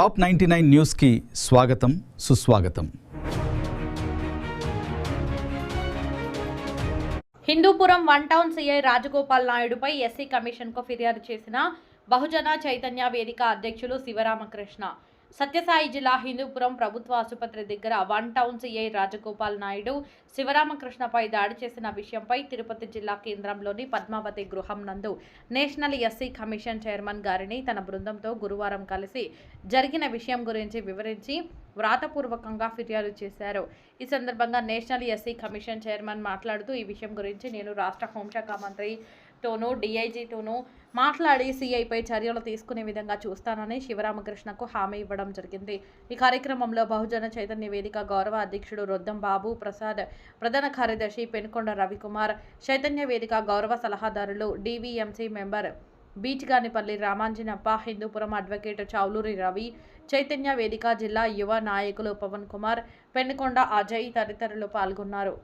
Top 99 న్యూస్కి స్వాగతం సుస్వాగతం. Hindupuram one town CI Rajagopal నాయుడుపై ఎస్సీ కమిషన్కు ఫిర్యాదు చేసిన బహుజన చైతన్య వేదిక అధ్యక్షులు శివరామకృష్ణ. సత్యసాయి జిల్లా హిందూపురం ప్రభుత్వ ఆసుపత్రి దగ్గర one town CI Rajagopal Naidu శివరామకృష్ణపై దాడి చేసిన విషయంపై తిరుపతి జిల్లా కేంద్రంలోని పద్మావతి గృహం నందు నేషనల్ ఎస్సీ కమిషన్ చైర్మన్ గారిని తన బృందంతో గురువారం కలిసి జరిగిన విషయం గురించి వివరించి వ్రాతపూర్వకంగా ఫిర్యాదు చేశారు. ఈ సందర్భంగా నేషనల్ ఎస్సీ కమిషన్ చైర్మన్ మాట్లాడుతూ ఈ విషయం గురించి నేను రాష్ట్ర హోంశాఖ మంత్రితోనూ డీఐజీతోనూ మాట్లాడి సిఐపై చర్యలు తీసుకునే విధంగా చూస్తానని శివరామకృష్ణకు హామీ ఇవ్వడం జరిగింది. ఈ కార్యక్రమంలో బహుజన చైతన్య వేదిక గౌరవ అధ్యక్షుడు రొద్దం బాబు ప్రసాద్, ప్రధాన కార్యదర్శి పెనుకొండ రవికుమార్, చైతన్య వేదిక గౌరవ సలహాదారులు DVMC member Beechganipalli Ramanjanappa, Hindupuram advocate Chowluri Ravi, Chaitanya Vedika జిల్లా యువ నాయకులు పవన్ కుమార్, పెనుకొండ అజయ్ తదితరులు పాల్గొన్నారు.